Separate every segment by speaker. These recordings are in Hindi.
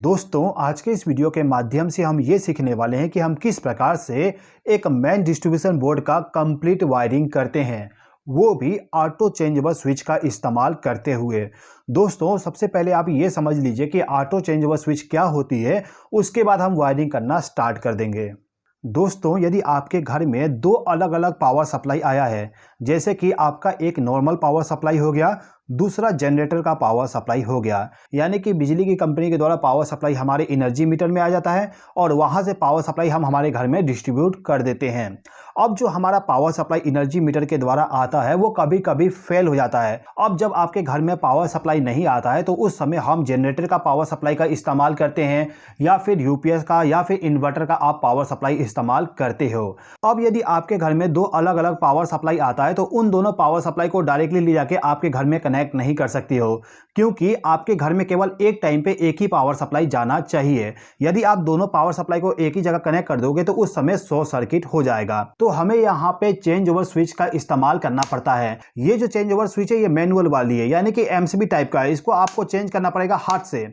Speaker 1: दोस्तों, आज के इस वीडियो के माध्यम से हम ये सीखने वाले हैं कि हम किस प्रकार से एक मेन डिस्ट्रीब्यूशन बोर्ड का कंप्लीट वायरिंग करते हैं, वो भी ऑटो चेंजेबल स्विच का इस्तेमाल करते हुए। दोस्तों, सबसे पहले आप ये समझ लीजिए कि ऑटो चेंजेबल स्विच क्या होती है, उसके बाद हम वायरिंग करना स्टार्ट कर देंगे। दोस्तों, यदि आपके घर में दो अलग अलग पावर सप्लाई आया है, जैसे कि आपका एक नॉर्मल पावर सप्लाई हो गया, दूसरा जनरेटर का पावर सप्लाई हो गया, यानी कि बिजली की कंपनी के द्वारा पावर सप्लाई हमारे एनर्जी मीटर में आ जाता है और वहां से पावर सप्लाई हम हमारे घर में डिस्ट्रीब्यूट कर देते हैं। अब जो हमारा पावर सप्लाई एनर्जी मीटर के द्वारा आता है वो कभी कभी फेल हो जाता है। अब जब आपके घर में पावर सप्लाई नहीं आता है तो उस समय हम जनरेटर का पावर सप्लाई का इस्तेमाल करते हैं या फिर यूपीएस का या फिर इन्वर्टर का आप पावर सप्लाई इस्तेमाल करते हो। अब यदि आपके घर में दो अलग अलग पावर सप्लाई आता है तो उन दोनों पावर सप्लाई को डायरेक्टली ले जाके आपके घर में कनेक्ट नहीं कर सकती हो, क्योंकि आपके घर में केवल एक टाइम पे एक ही पावर सप्लाई जाना चाहिए। यदि आप दोनों पावर सप्लाई को एक ही जगह कनेक्ट कर दोगे तो उस समय शॉर्ट सर्किट हो जाएगा। तो हमें यहाँ पे चेंज ओवर स्विच का इस्तेमाल करना पड़ता है। ये जो चेंज ओवर स्विच है ये मैनुअल वाली है, यानी कि एमसीबी टाइप का है। इसको आपको चेंज करना पड़ेगा हाथ से।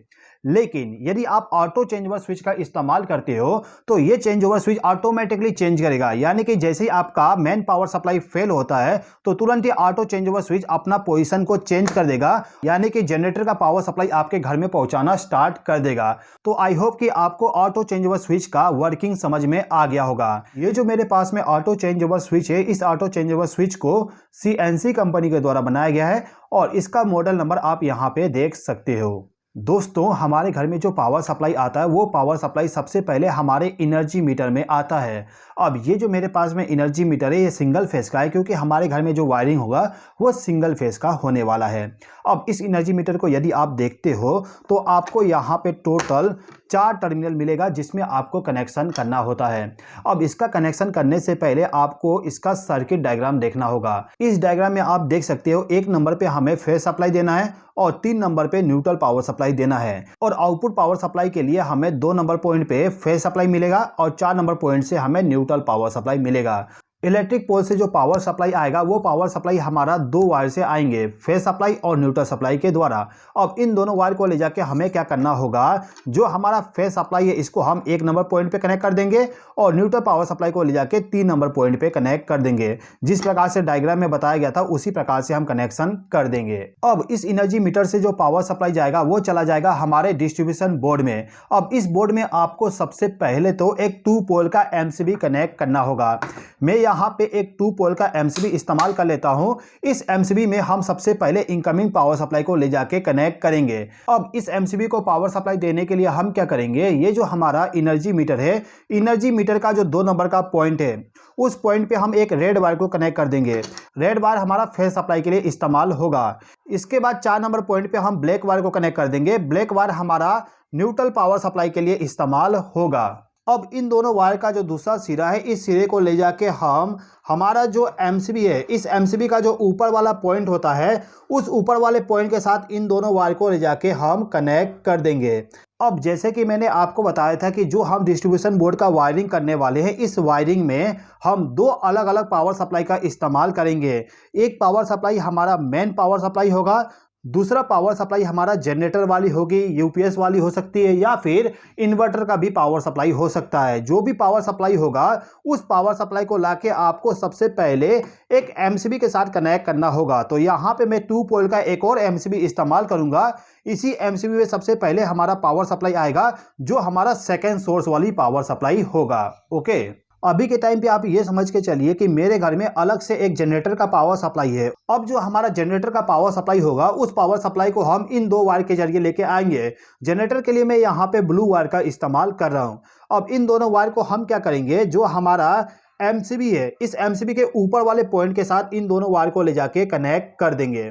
Speaker 1: लेकिन यदि आप ऑटो चेंज ओवर स्विच का इस्तेमाल करते हो तो ये change over switch automatically change करेगा, यानी कि जैसे ही आपका मेन पावर सप्लाई फेल होता है तो तुरंत ही ऑटो चेंज ओवर स्विच अपना पोजीशन को चेंज कर देगा, यानी कि जनरेटर का पावर सप्लाई आपके घर में पहुंचाना स्टार्ट कर देगा। तो आई होप कि आपको ऑटो चेंज ओवर स्विच का वर्किंग समझ में आ गया होगा। ये जो मेरे पास में ऑटो चेंज ओवर स्विच है, इस ऑटो चेंज ओवर स्विच को CNC कंपनी के द्वारा बनाया गया है और इसका मॉडल नंबर आप यहाँ पे देख सकते हो। दोस्तों, हमारे घर में जो पावर सप्लाई आता है वो पावर सप्लाई सबसे पहले हमारे एनर्जी मीटर में आता है। अब ये जो मेरे पास में एनर्जी मीटर है ये सिंगल फेस का है, क्योंकि हमारे घर में जो वायरिंग होगा वो सिंगल फेस का होने वाला है। अब इस एनर्जी मीटर को यदि आप देखते हो तो आपको यहाँ पे टोटल 4 टर्मिनल मिलेगा जिसमें आपको कनेक्शन करना होता है। अब इसका कनेक्शन करने से पहले आपको इसका सर्किट डायग्राम देखना होगा। इस डायग्राम में आप देख सकते हो 1 नंबर पे हमें फेस सप्लाई देना है और 3 नंबर पे न्यूट्रल पावर सप्लाई देना है, और आउटपुट पावर सप्लाई के लिए हमें 2 नंबर पॉइंट पे फेस सप्लाई मिलेगा और 4 नंबर पॉइंट से हमें न्यूट्रल पावर सप्लाई मिलेगा। इलेक्ट्रिक पोल से जो पावर सप्लाई आएगा वो पावर सप्लाई हमारा 2 वायर से आएंगे, फेस सप्लाई और न्यूट्रल सप्लाई के द्वारा। अब इन दोनों वायर को ले जाके हमें क्या करना होगा, जो हमारा फेस सप्लाई है इसको हम 1 नंबर पॉइंट पे कनेक्ट कर देंगे और न्यूट्रल पावर सप्लाई को ले जाके 3 नंबर पॉइंट पे कनेक्ट कर देंगे। जिस प्रकार से डायग्राम में बताया गया था उसी प्रकार से हम कनेक्शन कर देंगे। अब इस एनर्जी मीटर से जो पावर सप्लाई जाएगा वो चला जाएगा हमारे डिस्ट्रीब्यूशन बोर्ड में। अब इस बोर्ड में आपको सबसे पहले तो एक 2 पोल का एमसीबी कनेक्ट करना होगा। मैं यहाँ पे एक 2 पोल का एमसीबी इस्तेमाल कर लेता हूँ। इस एमसीबी में हम सबसे पहले इनकमिंग पावर सप्लाई को ले जाके कनेक्ट करेंगे। अब इस एमसीबी को पावर सप्लाई देने के लिए हम क्या करेंगे, ये जो हमारा एनर्जी मीटर है, एनर्जी मीटर का जो 2 नंबर का पॉइंट है उस पॉइंट पे हम एक रेड वायर को कनेक्ट कर देंगे। रेड वायर हमारा फेस सप्लाई के लिए इस्तेमाल होगा। इसके बाद 4 नंबर पॉइंट पे हम ब्लैक वायर को कनेक्ट कर देंगे। ब्लैक वायर हमारा न्यूट्रल पावर सप्लाई के लिए इस्तेमाल होगा। अब इन दोनों वायर का जो दूसरा सिरा है, इस सिरे को ले जाके हम हमारा जो एमसीबी है, इस एमसीबी का जो ऊपर वाला पॉइंट होता है उस ऊपर वाले पॉइंट के साथ इन दोनों वायर को ले जाके हम कनेक्ट कर देंगे। अब जैसे कि मैंने आपको बताया था कि जो हम डिस्ट्रीब्यूशन बोर्ड का वायरिंग करने वाले हैं, इस वायरिंग में हम 2 अलग अलग पावर सप्लाई का इस्तेमाल करेंगे। एक पावर सप्लाई हमारा मेन पावर सप्लाई होगा, दूसरा पावर सप्लाई हमारा जनरेटर वाली होगी, यूपीएस वाली हो सकती है या फिर इन्वर्टर का भी पावर सप्लाई हो सकता है। जो भी पावर सप्लाई होगा उस पावर सप्लाई को लाके आपको सबसे पहले एक एमसीबी के साथ कनेक्ट करना होगा। तो यहाँ पे मैं 2 पोल का एक और एमसीबी इस्तेमाल करूंगा। इसी एमसीबी में सबसे पहले हमारा पावर सप्लाई आएगा जो हमारा सेकेंड सोर्स वाली पावर सप्लाई होगा। ओके, अभी के टाइम पे आप ये समझ के चलिए कि मेरे घर में अलग से एक जनरेटर का पावर सप्लाई है। अब जो हमारा जनरेटर का पावर सप्लाई होगा उस पावर सप्लाई को हम इन 2 वायर के जरिए लेके आएंगे। जनरेटर के लिए मैं यहाँ पे ब्लू वायर का इस्तेमाल कर रहा हूँ। अब इन दोनों वायर को हम क्या करेंगे, जो हमारा एमसीबी है इस एमसीबी के ऊपर वाले पॉइंट के साथ इन दोनों वायर को ले जाके कनेक्ट कर देंगे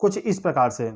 Speaker 1: कुछ इस प्रकार से।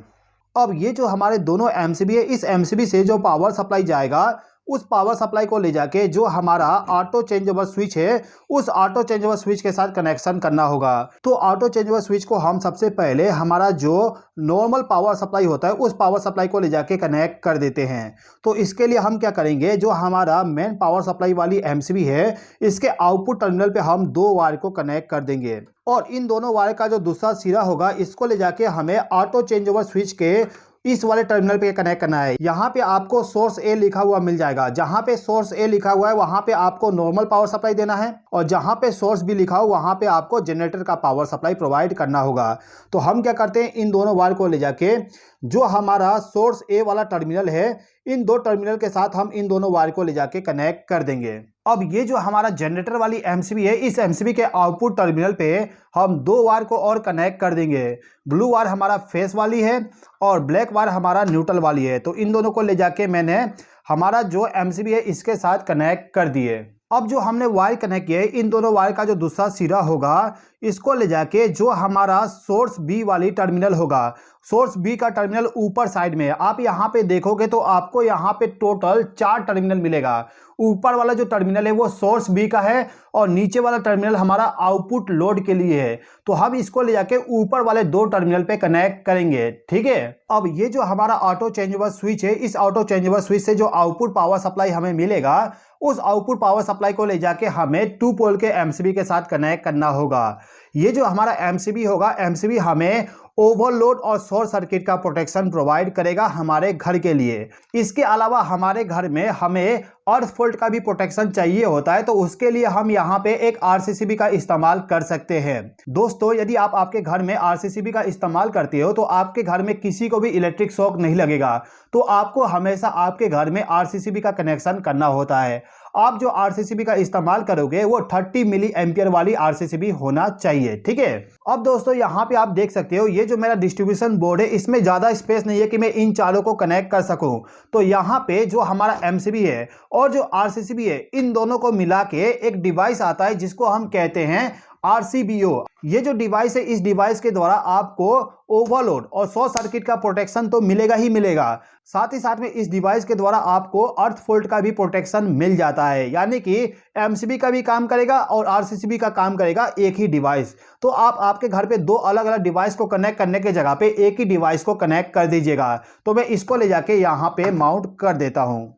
Speaker 1: अब ये जो हमारे दोनों एमसीबी है, इस एमसीबी से जो पावर सप्लाई जाएगा उस पावर सप्लाई को ले जाके जो हमारा ऑटो चेंज ओवर स्विच है उस ऑटो चेंज ओवर स्विच के साथ कनेक्शन करना होगा। तो ऑटो चेंज ओवर स्विच को हम सबसे पहले हमारा जो नॉर्मल पावर सप्लाई होता है उस पावर सप्लाई को ले जाके कनेक्ट कर देते हैं। तो इसके लिए हम क्या करेंगे, जो हमारा मेन पावर सप्लाई वाली एमसीबी है इसके आउटपुट टर्मिनल पे हम 2 वायर को कनेक्ट कर देंगे और इन दोनों वायर का जो दूसरा सिरा होगा इसको ले जाके हमें ऑटो चेंज ओवर स्विच के इस वाले टर्मिनल पे कनेक्ट करना है। यहाँ पे आपको सोर्स ए लिखा हुआ मिल जाएगा। जहाँ पे सोर्स ए लिखा हुआ है वहाँ पे आपको नॉर्मल पावर सप्लाई देना है, और जहाँ पे सोर्स बी लिखा हो वहाँ पे आपको जनरेटर का पावर सप्लाई प्रोवाइड करना होगा। तो हम क्या करते हैं, इन दोनों वायर को ले जाके जो हमारा सोर्स ए वाला टर्मिनल है, इन दो टर्मिनल के साथ हम इन दोनों वायर को ले जाके कनेक्ट कर देंगे। अब ये जो हमारा जनरेटर वाली एमसीबी है, इस एमसीबी के आउटपुट टर्मिनल पे हम दो वायर को और कनेक्ट कर देंगे। ब्लू वायर हमारा फेस वाली है और ब्लैक वायर हमारा न्यूट्रल वाली है। तो इन दोनों को ले जाके मैंने हमारा जो एमसीबी है इसके साथ कनेक्ट कर दिए। अब जो हमने वायर कनेक्ट किए, इन दोनों वायर का जो दूसरा सिरा होगा इसको ले जाके जो हमारा सोर्स बी वाली टर्मिनल होगा, सोर्स बी का टर्मिनल ऊपर साइड में है। आप यहाँ पे देखोगे तो आपको यहाँ पे टोटल 4 टर्मिनल मिलेगा। ऊपर वाला जो टर्मिनल है वो सोर्स बी का है और नीचे वाला टर्मिनल हमारा आउटपुट लोड के लिए है। तो हम इसको ले जाके ऊपर वाले 2 टर्मिनल पे कनेक्ट करेंगे, ठीक है। अब ये जो हमारा ऑटो चेंजेबल स्विच है, इस ऑटो चेंजेबल स्विच से जो आउटपुट पावर सप्लाई हमें मिलेगा, उस आउटपुट पावर सप्लाई को ले जाके हमें 2 पोल के एमसीबी के साथ कनेक्ट करना होगा। ये जो हमारा एमसीबी होगा, एमसीबी हमें ओवरलोड और शॉर्ट सर्किट का प्रोटेक्शन प्रोवाइड करेगा हमारे घर के लिए। इसके अलावा हमारे घर में हमें अर्थ फॉल्ट का भी प्रोटेक्शन चाहिए होता है, तो उसके लिए हम यहाँ पे एक आरसीसीबी का इस्तेमाल कर सकते हैं। दोस्तों, यदि आप आपके घर में आरसीसीबी का इस्तेमाल करते हो तो आपके घर में किसी को भी इलेक्ट्रिक शॉक नहीं लगेगा। तो आपको हमेशा आपके घर में आरसीसीबी का कनेक्शन करना होता है। आप जो आरसीसीबी का इस्तेमाल करोगे वो 30 मिली एम्पियर वाली आरसीसीबी होना चाहिए, ठीक है। अब दोस्तों, यहाँ पे आप देख सकते हो ये जो मेरा डिस्ट्रीब्यूशन बोर्ड है, इसमें ज़्यादा स्पेस नहीं है कि मैं इन चारों को कनेक्ट कर सकूं। तो यहाँ पे जो हमारा एमसीबी है और जो आरसीसीबी है, इन दोनों को मिला के एक डिवाइस आता है जिसको हम कहते हैं आरसीबीओ। ये जो डिवाइस है, इस डिवाइस के द्वारा आपको ओवरलोड और शॉर्ट सर्किट का प्रोटेक्शन तो मिलेगा ही मिलेगा, साथ ही साथ में इस डिवाइस के द्वारा आपको अर्थ फॉल्ट का भी प्रोटेक्शन मिल जाता है। यानी कि एमसीबी का भी काम करेगा और आरसीसीबी का काम करेगा एक ही डिवाइस। तो आप आपके घर पे 2 अलग अलग डिवाइस को कनेक्ट करने के जगह पे एक ही डिवाइस को कनेक्ट कर दीजिएगा। तो मैं इसको ले जाके यहाँ पे माउंट कर देता हूँ।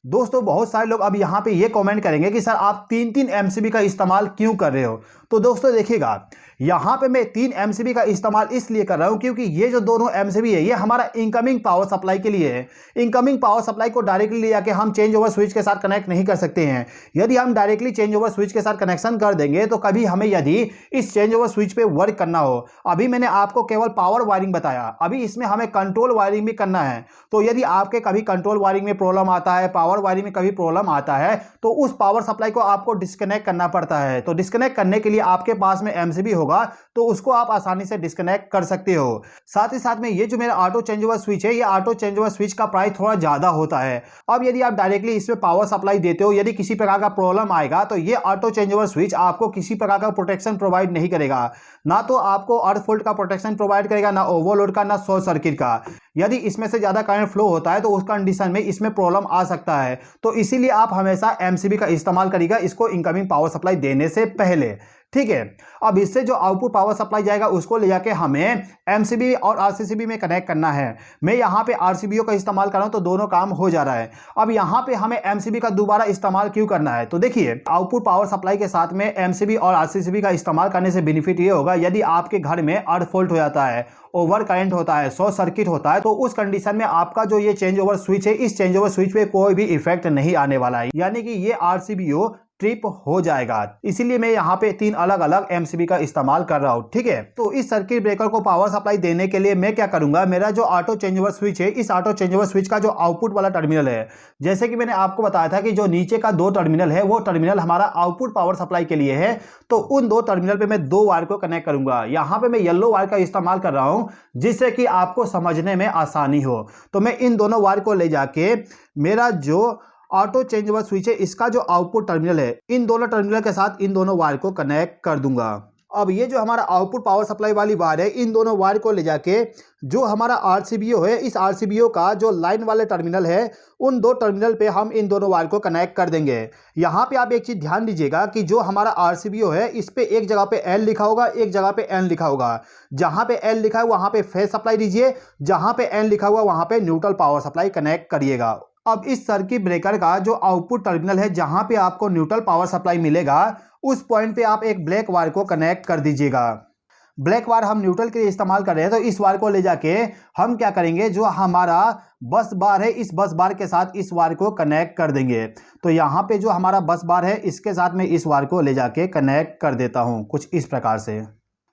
Speaker 1: दोस्तों, बहुत सारे लोग अब यहाँ पे ये कमेंट करेंगे कि सर आप 3-3 एमसीबी का इस्तेमाल क्यों कर रहे हो। तो दोस्तों देखिएगा, यहाँ पे मैं 3 एमसीबी का इस्तेमाल इसलिए कर रहा हूँ क्योंकि ये जो दोनों एमसीबी है ये हमारा इनकमिंग पावर सप्लाई के लिए है। इनकमिंग पावर सप्लाई को डायरेक्टली ले जाके हम चेंज ओवर स्विच के साथ कनेक्ट नहीं कर सकते हैं। यदि हम डायरेक्टली चेंज ओवर स्विच के साथ कनेक्शन कर देंगे तो कभी हमें यदि इस चेंज ओवर स्विच पे वर्क करना हो, अभी मैंने आपको केवल पावर वायरिंग बताया, अभी इसमें हमें कंट्रोल वायरिंग भी करना है। तो यदि आपके कभी कंट्रोल वायरिंग में प्रॉब्लम आता है, पावर वायरिंग में कभी प्रॉब्लम आता है, तो उस पावर सप्लाई को आपको डिस्कनेक्ट करना पड़ता है। तो डिस्कनेक्ट करने के लिए आपके पास में एमसीबी होगा तो उसको आप आसानी से डिस्कनेक्ट कर सकते हो। साथ ही साथ में ये जो मेरा ऑटो चेंज ओवर स्विच है, ये ऑटो चेंज ओवर स्विच का प्राइस थोड़ा ज्यादा होता है। अब यदि आप डायरेक्टली इसमें पावर सप्लाई देते हो, यदि किसी प्रकार का प्रॉब्लम आएगा तो ये ऑटो चेंज ओवर स्विच आपको किसी प्रकार का प्रोटेक्शन प्रोवाइड नहीं करेगा। ना तो आपको अर्थ फॉल्ट का प्रोटेक्शन प्रोवाइड करेगा, ना ओवरलोड का, ना शॉर्ट सर्किट का। यदि इसमें से ज्यादा करंट फ्लो होता है तो उस कंडीशन में इसमें प्रॉब्लम आ सकता है। तो इसीलिए आप हमेशा एमसीबी का इस्तेमाल करिएगा इसको इनकमिंग पावर सप्लाई देने से पहले, ठीक है। अब इससे जो आउटपुट पावर सप्लाई जाएगा उसको ले जाके हमें एमसीबी और आरसीसीबी में कनेक्ट करना है। मैं यहाँ पे आरसीबीओ का इस्तेमाल कर रहा हूँ तो दोनों काम हो जा रहा है। अब यहाँ पे हमें एमसीबी का दोबारा इस्तेमाल क्यों करना है, तो देखिए, आउटपुट पावर सप्लाई के साथ में एमसीबी और आरसीसीबी का इस्तेमाल करने से बेनिफिट ये होगा, यदि आपके घर में अर्थ फॉल्ट हो जाता है, ओवर करंट होता है, शॉर्ट सर्किट होता है, तो उस कंडीशन में आपका जो ये चेंज ओवर स्विच है, इस चेंज ओवर स्विच पे कोई भी इफेक्ट नहीं आने वाला है। यानी कि ये आरसीबीओ ट्रिप हो जाएगा। इसीलिए मैं यहाँ पे 3 अलग अलग एमसीबी का इस्तेमाल कर रहा हूँ, ठीक है। तो इस सर्किट ब्रेकर को पावर सप्लाई देने के लिए मैं क्या करूंगा, मेरा जो ऑटो चेंज ओवर स्विच है, इस ऑटो चेंज ओवर स्विच का जो आउटपुट वाला टर्मिनल है, जैसे कि मैंने आपको बताया था कि जो नीचे का 2 टर्मिनल है वो टर्मिनल हमारा आउटपुट पावर सप्लाई के लिए है। तो उन 2 टर्मिनल पे मैं 2 वायर को कनेक्ट करूंगा। यहाँ पे मैं येलो वायर का इस्तेमाल कर रहा हूँ जिससे कि आपको समझने में आसानी हो। तो मैं इन दोनों वायर को ले जाके मेरा जो ऑटो चेंज ओवर स्विच है, इसका जो आउटपुट टर्मिनल है, इन दोनों टर्मिनल के साथ इन दोनों वायर को कनेक्ट कर दूंगा। अब ये जो हमारा आउटपुट पावर सप्लाई वाली वायर है, इन दोनों वायर को ले जाके जो हमारा आरसीबीओ है, इस आरसीबीओ का जो लाइन वाले टर्मिनल है, उन 2 टर्मिनल पे हम इन दोनों वायर को कनेक्ट कर देंगे। यहाँ पे आप एक चीज ध्यान दीजिएगा कि जो हमारा आरसीबीओ है, इस पे एक जगह पे एल लिखा होगा, एक जगह पे एन लिखा होगा। जहाँ पे एल लिखा है वहां पे फेज सप्लाई दीजिए, जहाँ पे एन लिखा हुआ वहां पे न्यूट्रल पावर सप्लाई कनेक्ट करिएगा। अब इस सर्किट ब्रेकर का जो आउटपुट टर्मिनल है, जहां पे आपको न्यूट्रल पावर सप्लाई मिलेगा, उस पॉइंट पे आप एक ब्लैक वायर को कनेक्ट कर दीजिएगा। ब्लैक वायर हम न्यूट्रल के लिए इस्तेमाल कर रहे हैं, तो इस वायर को ले जाके हम क्या करेंगे, जो हमारा बस बार है इस बस बार के साथ इस वायर को कनेक्ट कर देंगे। तो यहाँ पे जो हमारा बस बार है इसके साथ में इस वायर को ले जाके कनेक्ट कर देता हूँ कुछ इस प्रकार से।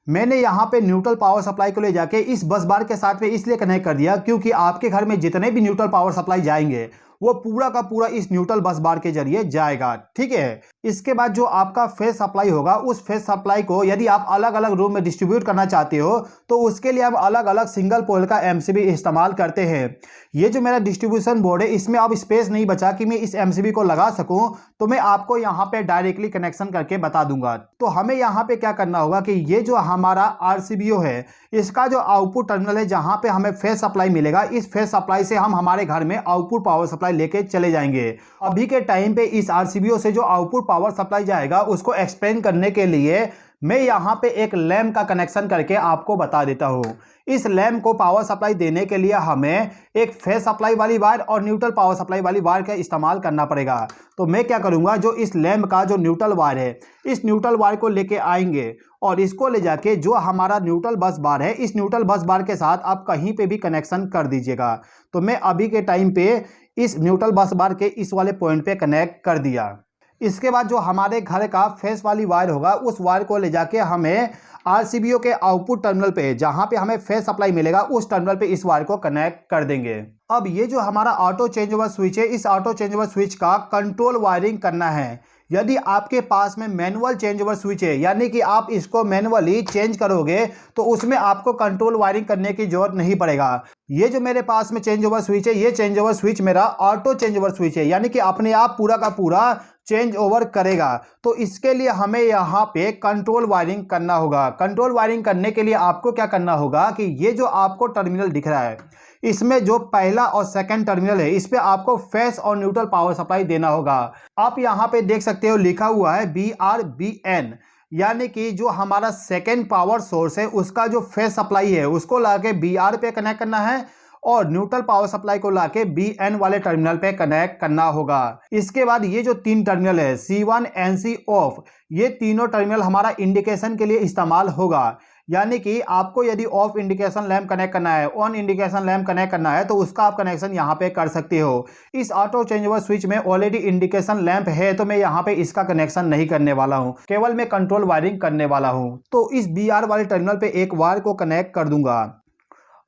Speaker 1: मैंने यहाँ पे न्यूट्रल पावर सप्लाई को ले जाके इस बस बार के साथ में इसलिए कनेक्ट कर दिया क्योंकि आपके घर में जितने भी न्यूट्रल पावर सप्लाई जाएंगे वो पूरा का पूरा इस न्यूट्रल बस बार के जरिए जाएगा, ठीक है। इसके बाद जो आपका फेज सप्लाई होगा उस फेज सप्लाई को यदि आप अलग अलग रूम में डिस्ट्रीब्यूट करना चाहते हो तो उसके लिए हम अलग अलग सिंगल पोल का एमसीबी इस्तेमाल करते हैं। ये जो मेरा डिस्ट्रीब्यूशन बोर्ड है इसमें अब स्पेस नहीं बचा कि मैं इस एमसीबी को लगा सकूं, तो मैं आपको यहाँ पे डायरेक्टली कनेक्शन करके बता दूंगा। तो हमें यहाँ पे क्या करना होगा कि ये जो हमारा आरसीबीओ है इसका जो आउटपुट टर्मिनल है जहाँ पे हमें फेज सप्लाई मिलेगा, इस फेज सप्लाई से हम हमारे घर में आउटपुट पावर सप्लाई लेके चले जाएंगे। अभी के टाइम पे इस आरसीबीओ से जो आउटपुट पावर सप्लाई जाएगा उसको एक्सप्लेन करने के लिए मैं यहाँ पे एक लैंप का कनेक्शन करके आपको बता देता हूँ। इस लैंप को पावर सप्लाई देने के लिए हमें एक फेज सप्लाई वाली वायर और न्यूट्रल पावर सप्लाई वाली वायर का इस्तेमाल करना पड़ेगा। तो मैं क्या करूँगा, जो इस लैंप का जो न्यूट्रल वायर है इस न्यूट्रल वायर को लेके आएंगे और इसको ले जाके जो हमारा न्यूट्रल बस बार है इस न्यूट्रल बस बार के साथ आप कहीं पे भी कनेक्शन कर दीजिएगा। तो मैं अभी के टाइम पे इस न्यूट्रल बस बार के इस वाले पॉइंट पे कनेक्ट कर दिया। इसके बाद जो हमारे घर का फेस वाली वायर होगा उस वायर को ले जाके हमें आरसीबीओ के आउटपुट टर्मिनल पे जहां पे हमें फेस सप्लाई मिलेगा उस टर्मिनल पे इस वायर को कनेक्ट कर देंगे। अब ये जो हमारा ऑटो चेंज ओवर स्विच है इस ऑटो चेंज ओवर स्विच का कंट्रोल वायरिंग करना है। यदि आपके पास में मैनुअल चेंज ओवर स्विच है यानी कि आप इसको मैनुअली चेंज करोगे तो उसमें आपको कंट्रोल वायरिंग करने की जरूरत नहीं पड़ेगा। ये जो मेरे पास में चेंज ओवर स्विच है ये चेंज ओवर स्विच मेरा ऑटो चेंज ओवर स्विच है यानी कि अपने आप पूरा का पूरा चेंज ओवर करेगा। तो इसके लिए हमें यहाँ पे कंट्रोल वायरिंग करना होगा। कंट्रोल वायरिंग करने के लिए आपको क्या करना होगा कि ये जो आपको टर्मिनल दिख रहा है इसमें जो पहला और सेकंड टर्मिनल है इस पे आपको फेस और न्यूट्रल पावर सप्लाई देना होगा। आप यहाँ पे देख सकते हो लिखा हुआ है BRBN यानी कि जो हमारा सेकंड पावर सोर्स है उसका जो फेस सप्लाई है उसको लाके BR पे कनेक्ट करना है और न्यूट्रल पावर सप्लाई को लाके BN वाले टर्मिनल पे कनेक्ट करना होगा। इसके बाद ये जो तीन टर्मिनल है C1 NC ऑफ, ये तीनों टर्मिनल हमारा इंडिकेशन के लिए इस्तेमाल होगा। यानी कि आपको यदि ऑफ इंडिकेशन लैंप कनेक्ट करना है, ऑन इंडिकेशन लैंप कनेक्ट करना है तो उसका आप कनेक्शन यहाँ पे कर सकते हो। इस ऑटो चेंज ओवर स्विच में ऑलरेडी इंडिकेशन लैंप है तो मैं यहाँ पे इसका कनेक्शन नहीं करने वाला हूँ, केवल मैं कंट्रोल वायरिंग करने वाला हूँ। तो इस BR वाले टर्मिनल पे एक वायर को कनेक्ट कर दूंगा।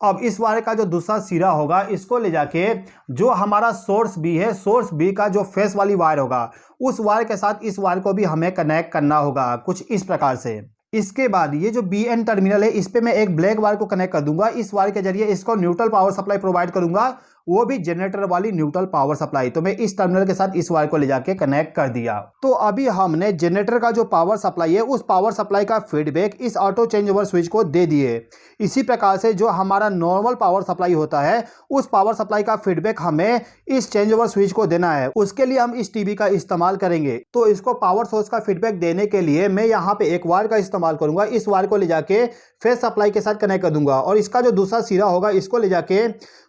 Speaker 1: अब इस वायर का जो दूसरा सिरा होगा इसको ले जाके जो हमारा सोर्स B है, सोर्स B का जो फेस वाली वायर होगा उस वायर के साथ इस वायर को भी हमें कनेक्ट करना होगा कुछ इस प्रकार से। इसके बाद ये जो BN टर्मिनल है इस पे मैं एक ब्लैक वायर को कनेक्ट कर दूंगा। इस वायर के जरिए इसको न्यूट्रल पावर सप्लाई प्रोवाइड करूंगा, वो भी जनरेटर वाली न्यूट्रल पावर सप्लाई। तो मैं इस टर्मिनल के साथ इस वायर को ले जाके कनेक्ट कर दिया। तो अभी हमने जनरेटर का जो पावर सप्लाई है उस पावर सप्लाई का फीडबैक इस ऑटो चेंज ओवर स्विच को दे दिए। इसी प्रकार से जो हमारा नॉर्मल पावर सप्लाई होता है उस पावर सप्लाई का फीडबैक हमें इस चेंज ओवर स्विच को देना है। उसके लिए हम इस टीवी का इस्तेमाल करेंगे। तो इसको पावर सोर्स का फीडबैक देने के लिए मैं यहाँ पे एक वायर का इस्तेमाल करूंगा। इस वायर को ले जाके फेस सप्लाई के साथ कनेक्ट कर दूंगा और इसका जो दूसरा सिरा होगा इसको ले जाके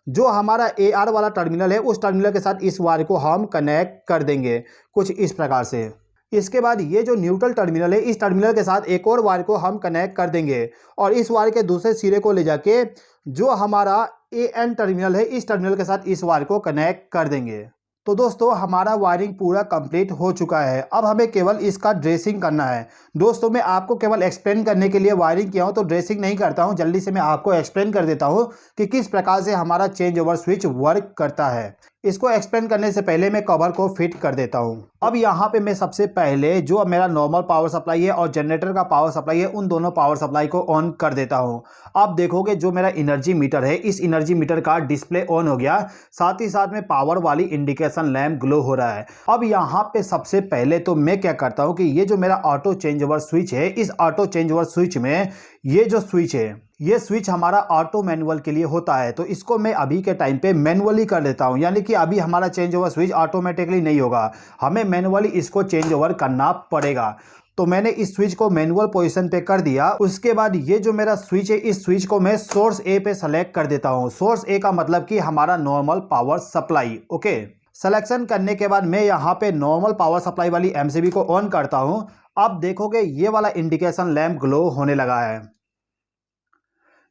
Speaker 1: जो हमारा AR वाला टर्मिनल है उस टर्मिनल के साथ इस वायर को हम कनेक्ट कर देंगे कुछ इस प्रकार से। इसके बाद ये जो न्यूट्रल टर्मिनल है इस टर्मिनल के साथ एक और वायर को हम कनेक्ट कर देंगे और इस वायर के दूसरे सिरे को ले जाके जो हमारा AN टर्मिनल है इस टर्मिनल के साथ इस वायर को कनेक्ट कर देंगे। तो दोस्तों हमारा वायरिंग पूरा कंप्लीट हो चुका है। अब हमें केवल इसका ड्रेसिंग करना है। दोस्तों मैं आपको केवल एक्सप्लेन करने के लिए वायरिंग किया हूं तो ड्रेसिंग नहीं करता हूं। जल्दी से मैं आपको एक्सप्लेन कर देता हूं कि किस प्रकार से हमारा चेंज ओवर स्विच वर्क करता है। इसको एक्सप्लेन करने से पहले मैं कवर को फिट कर देता हूं। अब यहाँ पे मैं सबसे पहले जो मेरा नॉर्मल पावर सप्लाई है और जनरेटर का पावर सप्लाई है उन दोनों पावर सप्लाई को ऑन कर देता हूं। आप देखोगे जो मेरा एनर्जी मीटर है इस एनर्जी मीटर का डिस्प्ले ऑन हो गया, साथ ही साथ में पावर वाली इंडिकेशन लैंप ग्लो हो रहा है। अब यहाँ पे सबसे पहले तो मैं क्या करता हूँ कि ये जो मेरा ऑटो चेंज ओवर स्विच है इस ऑटो चेंज ओवर स्विच में ये जो स्विच है ये स्विच हमारा ऑटो मैनुअल के लिए होता है। तो इसको मैं अभी के टाइम पे मैनुअली कर देता हूं, यानी कि अभी हमारा चेंज ओवर स्विच ऑटोमेटिकली नहीं होगा, हमें मैनुअली इसको चेंज ओवर करना पड़ेगा। तो मैंने इस स्विच को मैनुअल पोजीशन पे कर दिया। उसके बाद ये जो मेरा स्विच है इस स्विच को मैं सोर्स ए पे सेलेक्ट कर देता हूँ। सोर्स ए का मतलब कि हमारा normal power supply. Okay, selection करने के बाद मैं यहाँ पे नॉर्मल पावर सप्लाई वाली एमसीबी को ऑन करता हूँ। अब देखोगे ये वाला इंडिकेशन लैंप ग्लो होने लगा है।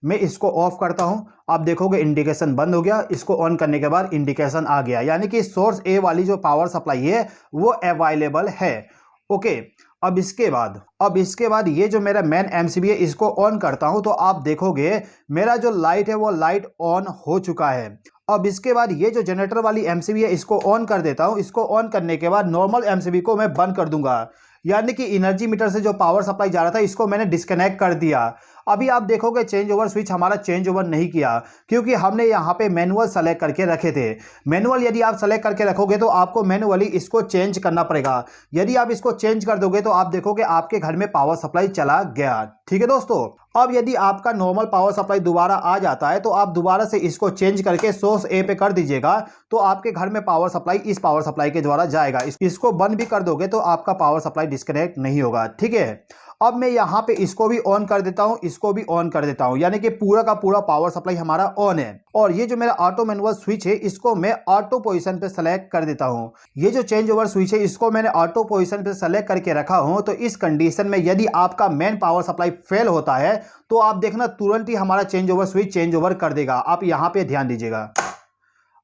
Speaker 1: मैं इसको ऑफ करता हूं, आप देखोगे इंडिकेशन बंद हो गया। इसको ऑन करने के बाद इंडिकेशन आ गया, यानी कि सोर्स ए वाली जो पावर सप्लाई है वो अवेलेबल है। ओके, अब इसके बाद ये जो मेरा मेन एमसीबी है इसको ऑन करता हूं, तो आप देखोगे मेरा जो लाइट है वो लाइट ऑन हो चुका है। अब इसके बाद ये जो जनरेटर वाली एमसीबी है इसको ऑन कर देता हूं। इसको ऑन करने के बाद नॉर्मल एमसीबी को मैं बंद कर दूंगा, यानी कि एनर्जी मीटर से जो पावर सप्लाई जा रहा था इसको मैंने डिस्कनेक्ट कर दिया। अभी आप देखोगे चेंज ओवर स्विच हमारा चेंज ओवर नहीं किया, क्योंकि हमने यहाँ पे मैनुअल सेलेक्ट करके रखे थे। मैनुअल यदि आप सेलेक्ट करके रखोगे तो आपको मैनुअली इसको चेंज करना पड़ेगा। यदि आप इसको चेंज कर दोगे तो आप देखोगे आपके घर में पावर सप्लाई चला गया। ठीक है दोस्तों, अब यदि आपका नॉर्मल पावर सप्लाई दोबारा आ जाता है तो आप दोबारा से इसको चेंज करके सोर्स ए पे कर दीजिएगा, तो आपके घर में पावर सप्लाई इस पावर सप्लाई के द्वारा जाएगा। इसको बंद भी कर दोगे तो आपका पावर सप्लाई डिस्कनेक्ट नहीं होगा। ठीक है, अब मैं यहाँ पे इसको भी ऑन कर देता हूँ, इसको भी ऑन कर देता हूँ, यानी कि पूरा का पूरा पावर सप्लाई हमारा ऑन है। और ये जो मेरा ऑटो मैनुअल स्विच है इसको मैं ऑटो पोजीशन पे सेलेक्ट कर देता हूँ। ये जो चेंज ओवर स्विच है इसको मैंने ऑटो पोजीशन पे सेलेक्ट करके रखा हूँ। तो इस कंडीशन में यदि आपका मेन पावर सप्लाई फेल होता है तो आप देखना तुरंत ही हमारा change over switch change over कर देगा। आप यहाँ पे ध्यान दीजिएगा,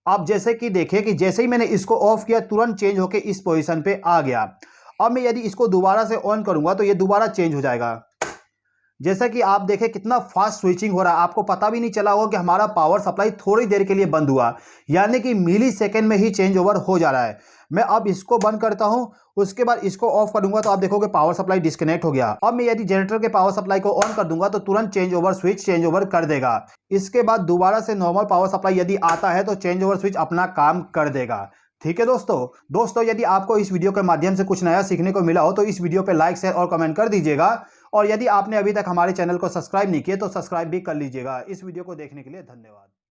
Speaker 1: आप जैसे कि देखिए कि जैसे ही मैंने इसको ऑफ किया तुरंत चेंज होके इस पोजीशन पे आ गया। अब मैं यदि इसको दोबारा से ऑन करूंगा तो ये दोबारा चेंज हो जाएगा। जैसा कि आप देखें कितना फास्ट स्विचिंग हो रहा है, आपको पता भी नहीं चला होगा कि हमारा पावर सप्लाई थोड़ी देर के लिए बंद हुआ, यानी कि मिली सेकेंड में ही चेंज ओवर हो जा रहा है। मैं अब इसको बंद करता हूं, उसके बाद इसको ऑफ करूंगा तो आप देखोगे पावर सप्लाई डिस्कनेक्ट हो गया। अब मैं यदि जनरेटर के पावर सप्लाई को ऑन कर दूंगा तो तुरंत change over switch change over कर देगा। इसके बाद दोबारा से नॉर्मल पावर सप्लाई यदि आता है तो चेंज ओवर स्विच अपना काम कर देगा। ठीक है दोस्तों, यदि आपको इस वीडियो के माध्यम से कुछ नया सीखने को मिला हो तो इस वीडियो पे लाइक शेयर और कमेंट कर दीजिएगा। और यदि आपने अभी तक हमारे चैनल को सब्सक्राइब नहीं किया तो सब्सक्राइब भी कर लीजिएगा। इस वीडियो को देखने के लिए धन्यवाद।